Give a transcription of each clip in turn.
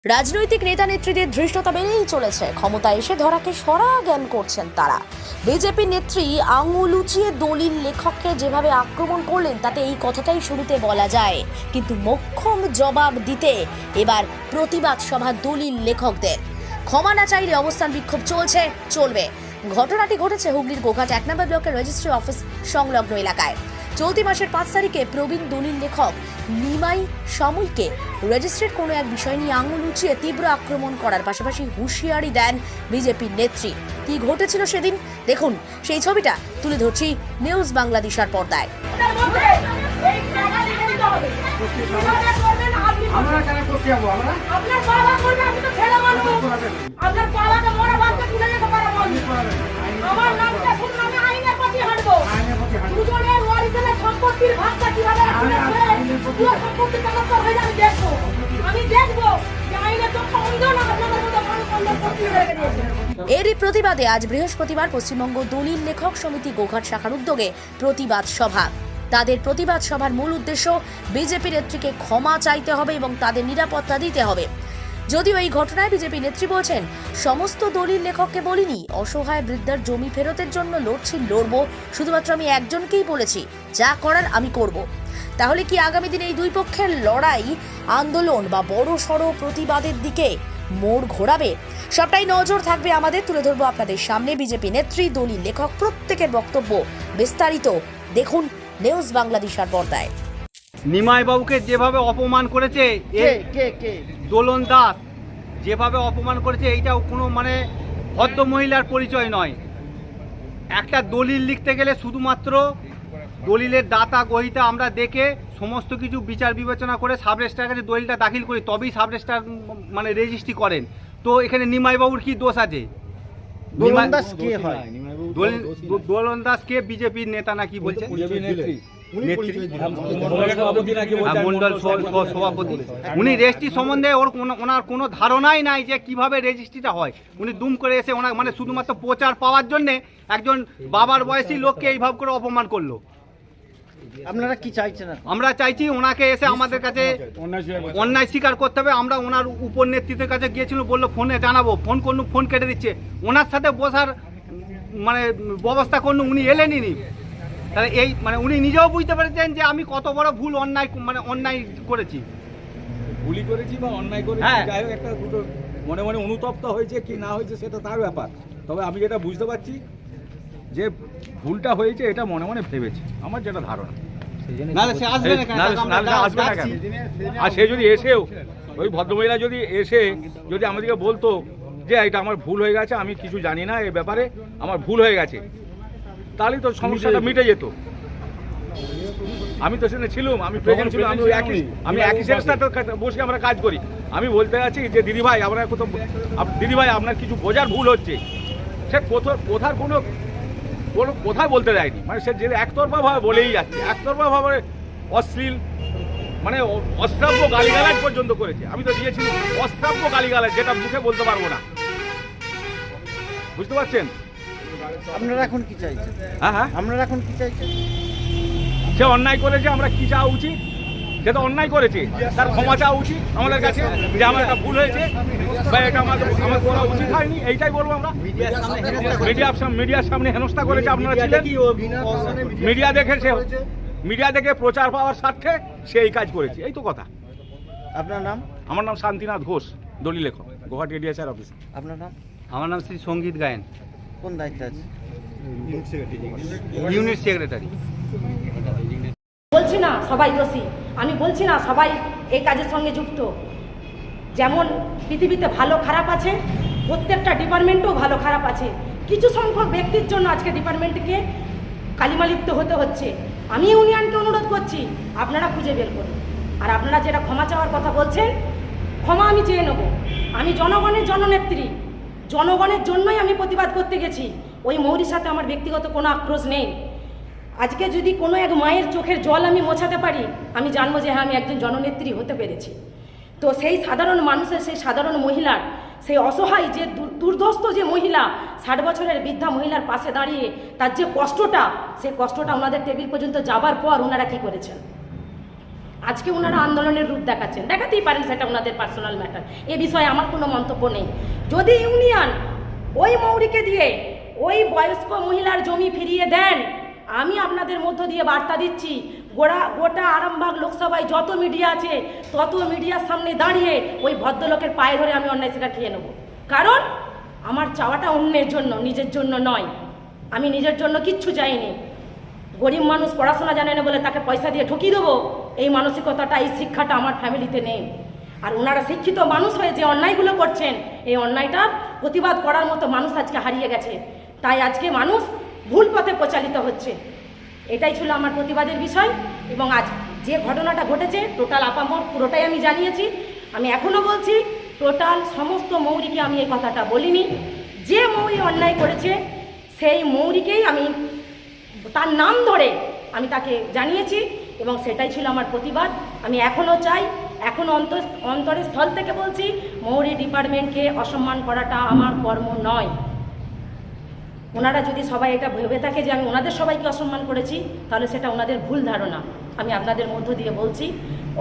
রাজনৈতিক নেতা নেত্রীদের ধৃষ্টতা বেড়েই চলেছে। ক্ষমতা এসে ধরাকে সরা জ্ঞান করছেন তারা। বিজেপি নেত্রী আঙুল উঁচিয়ে দলিল লেখককে যেভাবে আক্রমণ করলেন তাতে এই কথাটাই শুরুতে বলা যায়, কিন্তু মোক্ষম জবাব দিতে এবার প্রতিবাদ সভা দলিল লেখকদের। ক্ষমা না চাইলে অবস্থান বিক্ষোভ চলবে। ঘটনাটি ঘটেছে হুগলির গোঘাট 1 নম্বর ব্লকের রেজিস্ট্রি অফিস সংলগ্ন এলাকায়। চলতি মাসের 5 তারিখে প্রবীণ দলিল লেখক নিমাই সামুইকে রেজিস্ট্রির কোনো এক বিষয় নিয়ে আঙুল উঁচিয়ে তীব্র আক্রমণ করার পাশাপাশি হুঁশিয়ারি দেন বিজেপির নেত্রী। কি ঘটেছিল সেদিন দেখুন, সেই ছবিটা তুলে ধরছি নিউজ বাংলাদেশের পর্দায়। এরই প্রতিবাদে আজ বৃহস্পতিবার পশ্চিমবঙ্গ দলিল লেখক সমিতি গোঘাট শাখার উদ্যোগে প্রতিবাদ সভা। তাদের প্রতিবাদ সভার মূল উদ্দেশ্য বিজেপি নেত্রীকে ক্ষমা চাইতে হবে এবং তাদের নিরাপত্তা দিতে হবে। যদিও এই ঘটনায় বিজেপি নেত্রী বলছেন, সমস্ত দলিল লেখককে বলিনি, অসহায় বৃদ্ধার জমি ফেরতের জন্য লড়বো, শুধুমাত্র আমি একজনকেই বলেছি, যা করার আমি করব। তাহলে কি আগামী দিনে এই দুই পক্ষের লড়াই আন্দোলন বা বড় সড় প্রতিবাদের দিকে মোড় ঘোরাবে? সবটাই নজর থাকবে আমাদের, তুলে ধরবো আপনাদের সামনে বিজেপি নেত্রী, দলিল লেখক প্রত্যেকের বক্তব্য বিস্তারিত দেখুন নিউজ বাংলাদেশের পর্দায়। নিমাই বাবুকে যেভাবে অপমান করেছে দোলন দাস, যেভাবে অপমান করেছে, এইটাও কোনো ভদ্র মহিলার পরিচয় নয়। একটা দলিল লিখতে গেলে শুধুমাত্র দলিলের দাতা গহিতা আমরা দেখে সমস্ত কিছু বিচার বিবেচনা করে সাব রেজিস্ট্রারের কাছে দলিলটা দাখিল করি, তবেই সাব রেজিস্ট্রার রেজিস্ট্রি করেন। তো এখানে নিমাই বাবুর কি দোষ আছে? দোলন দাস কে বিজেপির নেতা নাকি বলছে, মন্ডল সভাপতি। উনি রেজিস্ট্রি সম্বন্ধে ওনার কোনো ধারণাই নাই যে কিভাবে রেজিস্ট্রিটা হয়। উনি দুম করে এসে ওনার শুধুমাত্র প্রচার পাওয়ার জন্যে একজন বাবার বয়সী লোককে এইভাবে করে অপমান করলো। আপনারা কি চাইছেন? আমরা চাইছি ওনাকে এসে আমাদের কাছে অন্যায় স্বীকার করতে হবে। আমরা ওনার উপর নেতৃত্বের কাছে গিয়েছিল, বললো ফোনে জানাবো, ফোন কেটে দিচ্ছে। ওনার সাথে বসার ব্যবস্থা করুন, উনি এলেনই। তাহলে এই উনি নিজেও বুঝতে পেরেছেন যে আমি কত বড় ভুল অন্যায় করেছি, ভুলই করেছি বা অন্যায় করেছি। যাই হোক, একটা দুটো মনে মনে অনুতপ্ত হয়েছে কি না হয়েছে সেটা তার ব্যাপার। তবে আমি যেটা বুঝতে পারছি যে ভুলটা হয়েছে, এটা মনে মনে ভেবেছি, আমার যেটা ধারণা। আর সে যদি এসেও, ওই ভদ্রমহিলা যদি আমাদেরকে বলতো যে এটা আমার ভুল হয়ে গেছে, আমি কিছু জানি না এই ব্যাপারে, আমার ভুল হয়ে গেছে, তাহলেই তো সমস্যাটা মিটে যেত। আমি তো সেখানে ছিলাম, আমি প্রেজেন্ট ছিলাম, আমি একই সেন্টারে বসে আমরা কাজ করি। আমি বলতে যাচ্ছি যে দিদিভাই, আপনার কিছু বোঝার ভুল হচ্ছে। সে কোথার কোনো কোথায় বলতে দেয়নি, সে যে একতরফাভাবে বলেই যাচ্ছে, একতরফাভাবে অশ্লীল অশ্রাব্য গালিগালাজ পর্যন্ত করেছে। আমি তো দিয়েছি অশ্রাব্য গালিগালাজ, যেটা মুখে বলতে পারবো না। বুঝতে পারছেন? আপনারা এখন কি চাইছেন? হ্যাঁ, আপনারা এখন কি চাইছেন? সে অন্যায় করেছে, আমরা কি চাওয়া উচিত? সে তো অন্যায় করেছে, তার ক্ষমা চাওয়া উচিত আমাদের কাছে, যে আমার একটা ভুল হয়েছে বা এটা আমার করা উচিত হয়নি, এইটাই বলবো আমরা। মিডিয়ার সামনে হেনস্থা করেছে, আপনারা ছিলেন। মিডিয়া দেখে প্রচার পাওয়ার স্বার্থে সে এই কাজ করেছে, এই তো কথা। আপনার নাম? আমার নাম শান্তিনাথ ঘোষ, দলিল লেখক, গোহাটি এডিএসআর অফিস। আপনার নাম? আমার নাম শ্রী সঙ্গীত গায়েন, কোন দায়িত্বে আছে? Unit secretary. বলছি না সবাই দোষী, আমি বলছি না সবাই এই কাজের সঙ্গে যুক্ত। যেমন পৃথিবীতে ভালো খারাপ আছে, প্রত্যেকটা ডিপার্টমেন্টেও ভালো খারাপ আছে। কিছু সংখ্যক ব্যক্তির জন্য আজকে ডিপার্টমেন্টকে কালিমালিপ্ত হতে হচ্ছে। আমি ইউনিয়নকে অনুরোধ করছি, আপনারা খুঁজে বের করুন। আর আপনারা যেটা ক্ষমা চাওয়ার কথা বলছেন, ক্ষমা আমি চেয়ে নেব। আমি জনগণের জননেত্রী, জনগণের জন্যই আমি প্রতিবাদ করতে গেছি। ওই মৌরির সাথে আমার ব্যক্তিগত কোনো আক্রোশ নেই। আজকে যদি কোনো এক মায়ের চোখের জল আমি মোছাতে পারি, আমি জানবো যে হ্যাঁ, আমি একজন জননেত্রী হতে পেরেছি। তো সেই সাধারণ মানুষের, সেই সাধারণ মহিলার, সেই অসহায় যে দুর্ধস্ত যে মহিলা, 60 বছরের বৃদ্ধা মহিলার পাশে দাঁড়িয়ে তার যে কষ্টটা, সেই কষ্টটা ওনাদের টেবিল পর্যন্ত যাবার পর ওনারা কী করেছেন? আজকে ওনারা আন্দোলনের রূপ দেখাচ্ছেন, দেখাতেই পারেন, সেটা ওনাদের পার্সোনাল ম্যাটার, এ বিষয়ে আমার কোনো মন্তব্য নেই। যদি ইউনিয়ন ওই মৌরিকে দিয়ে ওই বয়স্ক মহিলার জমি ফিরিয়ে দেন, আমি আপনাদের মধ্য দিয়ে বার্তা দিচ্ছি, গোটা আরামবাগ লোকসভায় যত মিডিয়া আছে তত মিডিয়ার সামনে দাঁড়িয়ে ওই ভদ্রলোকের পায়ে ধরে আমি অন্যায় শিকার খেয়ে নেব। কারণ আমার চাওয়াটা অন্যের জন্য, নিজের জন্য নয়। আমি নিজের জন্য কিচ্ছু চাইনি। গরিব মানুষ পড়াশোনা জানে না বলে তাকে পয়সা দিয়ে ঠকিয়ে দেবো, এই মানসিকতাটা, এই শিক্ষাটা আমার ফ্যামিলিতে নেই। আর ওনারা শিক্ষিত মানুষ হয়ে যে অন্যায়গুলো করছেন, এই অন্যায়টার প্রতিবাদ করার মতো মানুষ আজকে হারিয়ে গেছে। তাই আজকে মানুষ ভুল পথে প্রচালিত হচ্ছে। এটাই ছিল আমার প্রতিবাদের বিষয়। এবং আজ যে ঘটনাটা ঘটেছে টোটাল আপামর পুরোটাই আমি জানিয়েছি। আমি এখনও বলছি, টোটাল সমস্ত মৌরিকে আমি এই কথাটা বলিনি। যে মৌরি অন্যায় করেছে সেই মৌরিকেই আমি তার নাম ধরে আমি তাকে জানিয়েছি এবং সেটাই ছিল আমার প্রতিবাদ। আমি এখনও চাই, এখনও অন্তরের স্থল থেকে বলছি, মৌরি ডিপার্টমেন্টকে অসম্মান করাটা আমার কর্ম নয়। ওনারা যদি সবাই এটা ভেবে থাকে যে আমি ওনাদের সবাইকে অসম্মান করেছি, তাহলে সেটা ওনাদের ভুল ধারণা। আমি আপনাদের মধ্য দিয়ে বলছি,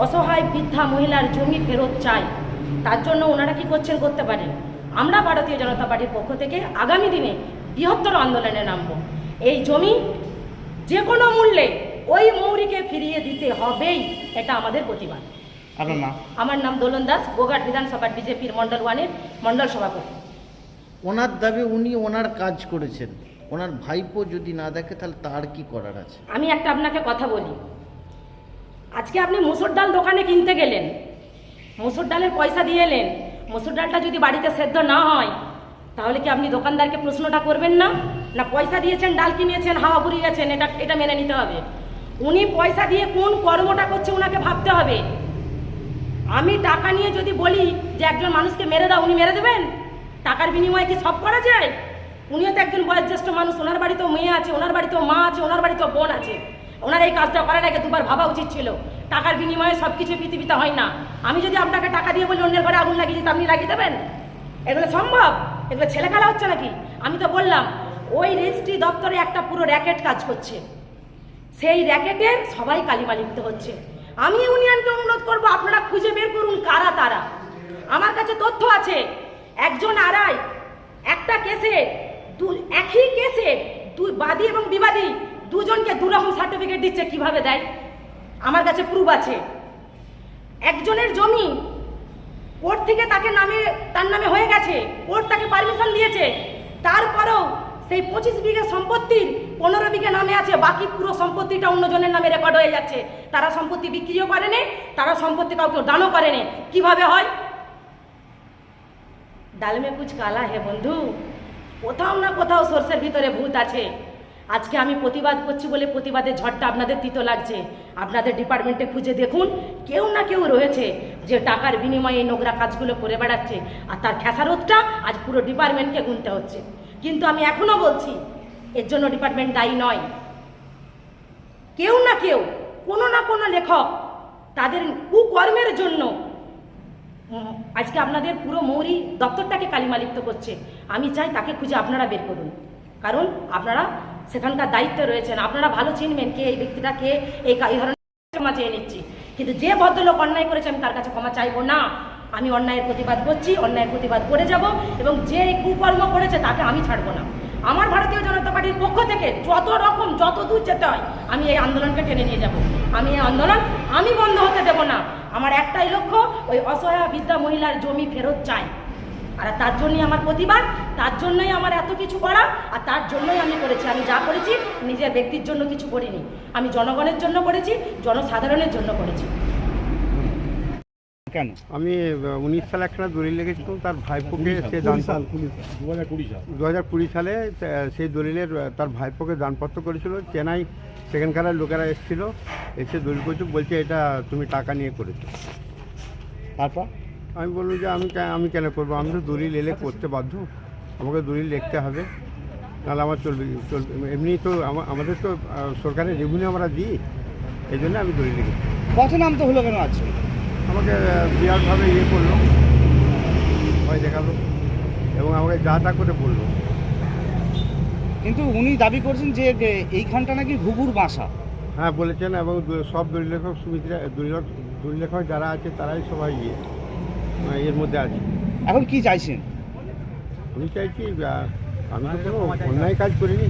অসহায় বৃদ্ধা মহিলার জমি ফেরত চাই। তার জন্য ওনারা কি করছেন করতে পারেন। আমরা ভারতীয় জনতা পার্টির পক্ষ থেকে আগামী দিনে বৃহত্তর আন্দোলনে নামব। এই জমি যে কোনো মূল্যে ওই মৌরিকে ফিরিয়ে দিতে হবেই, এটা আমাদের প্রতিবাদ। আপনার নাম? আমার নাম দোলন দাস, গোঘাট বিধানসভার বিজেপির মণ্ডল 1-এর মণ্ডল সভাপতি। ওনার দাবি উনি ওনার কাজ করেছেন, ওনার ভাইপো যদি না দেখে তাহলে তার কি করার আছে? আমি একটা আপনাকে কথা বলি, আজকে আপনি মুসুর ডাল দোকানে কিনতে গেলেন, মুসুর ডালের পয়সা দিয়ে এলেন, মুসুর ডালটা যদি বাড়িতে সেদ্ধ না হয়, তাহলে কি আপনি দোকানদারকে প্রশ্নটা করবেন না? না পয়সা দিয়েছেন, ডাল কিনেছেন, হাওয়া পুড়িয়ে গেছেন, এটা মেনে নিতে হবে। উনি পয়সা দিয়ে কোন কর্মটা করছে ওনাকে ভাবতে হবে। আমি টাকা নিয়ে যদি বলি যে একজন মানুষকে মেরে দাও, উনি মেরে দেবেন? টাকার বিনিময়ে কি সব করা যায়? উনিও তো একজন বয়োজ্যেষ্ঠ মানুষ, ওনার বাড়িতেও মেয়ে আছে, ওনার বাড়িতেও মা আছে, ওনার বাড়িতেও বোন আছে। ওনার এই কাজটা করার আগে দুবার ভাবা উচিত ছিল। টাকার বিনিময়ে সব কিছু পৃথিবীতে হয় না। আমি যদি আপনাকে টাকা দিয়ে বলি অন্যের ঘরে আগুন লাগিয়ে দিতে, আপনি লাগিয়ে দেবেন? এগুলো সম্ভব? এগুলো ছেলে খেলা হচ্ছে নাকি? আমি তো বললাম, ওই রেজিস্ট্রি দপ্তরে একটা পুরো র্যাকেট কাজ করছে, সেই র্যাকেটের সবাই কালিমা লিপ্ত হচ্ছে। আমি ইউনিয়নকে অনুরোধ করবো, আপনারা খুঁজে বের করুন কারা তারা। আমার কাছে তথ্য আছে, একজন আড়াই একটা কেসে, একই কেসে বাদী এবং বিবাদী দুজনকে দুরকম সার্টিফিকেট দিচ্ছে। কিভাবে দেয়? আমার কাছে প্রুফ আছে। একজনের জমি কোর্ট থেকে তার নামে হয়ে গেছে, কোর্ট তাকে পারমিশন দিয়েছে, তারপরেও সেই 25 বিঘা সম্পত্তির 15 বিঘা নামে আছে, বাকি পুরো সম্পত্তিটা অন্যজনের নামে রেকর্ড হয়ে যাচ্ছে। তারা সম্পত্তি বিক্রিও করেনি, তারা সম্পত্তি কাউকে দানও করেনি। কিভাবে হয়? ডাল মে কুছ কালা হে বন্ধু, কোথাও না কোথাও সর্ষের ভিতরে ভূত আছে। আজকে আমি প্রতিবাদ করছি বলে প্রতিবাদের ঝড়টা আপনাদের তিতো লাগছে। আপনাদের ডিপার্টমেন্টে খুঁজে দেখুন, কেউ না কেউ রয়েছে যে টাকার বিনিময়ে এই নোংরা কাজগুলো করে বেড়াচ্ছে, আর তার খেসারতটা আজ পুরো ডিপার্টমেন্টকে গুনতে হচ্ছে। কিন্তু আমি এখনও বলছি, এর জন্য ডিপার্টমেন্ট দায়ী নয়। কেউ না কেউ, কোনো না কোনো লেখক তাদের কুকর্মের জন্য আজকে আপনাদের পুরো মৌরি দপ্তরটাকে কালিমালিপ্ত করছে। আমি চাই তাকে খুঁজে আপনারা বের করুন, কারণ আপনারা সেখানকার দায়িত্বে রয়েছেন। আপনারা ভালো চিনবেন কে এই ব্যক্তিটা, কে এই ধরনের ক্ষমা চেয়ে নিচ্ছি। কিন্তু যে ভদ্রলোক অন্যায় করেছে আমি তার কাছে ক্ষমা চাইবো না। আমি অন্যায়ের প্রতিবাদ করছি, অন্যায়ের প্রতিবাদ করে যাব, এবং যে কুকর্ম করেছে তাকে আমি ছাড়বো না। আমার ভারতীয় জনতা পার্টির পক্ষ থেকে যত দূর যেতে হয় আমি এই আন্দোলনকে টেনে নিয়ে যাব। আমি এই আন্দোলন আমি বন্ধ হতে দেব না। আমার একটাই লক্ষ্য, ওই অসহায় বৃদ্ধা মহিলার জমি ফেরত চাই। আর তার জন্যই আমার প্রতিবাদ, তার জন্যই আমার এত কিছু করা, আর তার জন্যই আমি করেছি। আমি যা করেছি নিজের ব্যক্তির জন্য কিছু করিনি, আমি জনগণের জন্য করেছি, জনসাধারণের জন্য করেছি। কেন? আমি 19 সালে একটা দলিল লিখেছিলাম তার ভাইপোকে, সে 2020 সালে সেই দলিলের তার ভাইপোকে দানপত্র করেছিল। চেন্নাই সেখানকার লোকেরা এসেছিল, এসে দলিল করছে, বলছে এটা তুমি টাকা নিয়ে করেছো। তারপর আমি বললাম যে আমি কেন করবো, আমি তো দলিল এলে করতে বাধ্য, আমাকে দলিল লিখতে হবে, নাহলে আমার চলবে। এমনি তো আমাদের তো সরকারের রেভিনিউ আমরা দিই, এই জন্য আমি দলিল লিখেছি। কত নাম তো হলো কেন আজকে? আমাকে বিরাটভাবে ইয়ে করলো, ভয় দেখালো এবং আমাকে যা তা করে বললো। কিন্তু উনি দাবি করছেন যে এইখানটা নাকি ঘুঘুর বাসা। হ্যাঁ বলেছেন, এবং সব দলিল লেখক সুমিত্রা দলিল লেখক যারা আছে তারাই সবাই এর মধ্যে আছে। এখন কি চাইছেন? আমি চাইছি আমি তো কোনো অন্যায় কাজ করিনি।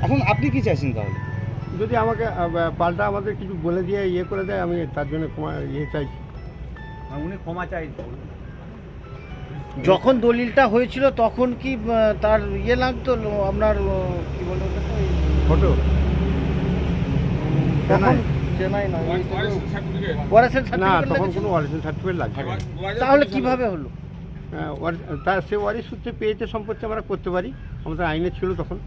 এখন আপনি কি চাইছেন তাহলে? যদি আমাকে পাল্টা আমাদের কিছু বলে দিয়ে করে দেয়, আমি তার জন্য ক্ষমা চাইছি। উনি ক্ষমা চাই। যখন দলিলটা হয়েছিল তখন কি তার লাগতো আপনার কি বলে ওটাকে? ফটো তখন চেনাই না, ওয়ারেসের না, সার্টিফিকেট তখন লাগেছিল? কোনো অরিজিনাল সার্টিফিকেট লাগছে না। তাহলে কিভাবে হলো? তার সে ওয়ারিশ সূত্রে পেয়েছে সম্পত্তি আমরা করতে পারি, আমাদের আইনে ছিল তখন।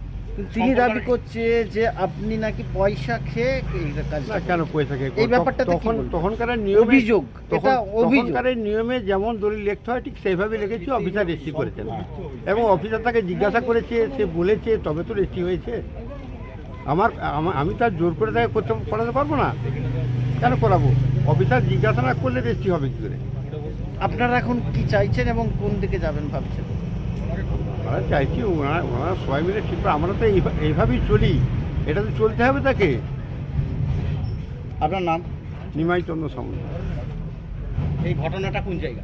তিনি দাবি করছে যে আপনি নাকি পয়সা খেয়ে এই কাজ। না, কেন পয়সা খেয়ে? এই ব্যাপারটা তখন তখনকার নিয়মে অভিযোগ, এটা অভিযোগ। তখনকার নিয়মে যেমন দলিল লিখতে হয় ঠিক সেইভাবে লিখেছি, অফিসার রেজিস্ট্রি করেছেন এবং অফিসার তাকে জিজ্ঞাসা করেছে, সে বলেছে তবে তো রেজিস্ট্রি হয়েছে। আমি তার জোর করে তাকে করাতে পারবো না, কেন করাবো? অফিসার জিজ্ঞাসা না করলে রেজিস্ট্রি হবে কী করে? আপনারা এখন কি চাইছেন এবং কোন দিকে যাবেন ভাবছেন? আমরা চাইছি ওনারা সবাই মিলে ঠিক করে, আমরা তো এইভাবেই চলি, এটা তো চলতে হবে তাকে। আপনার নাম? নিমাই চন্দ্র সামন্ত। এই ঘটনাটা কোন জায়গা?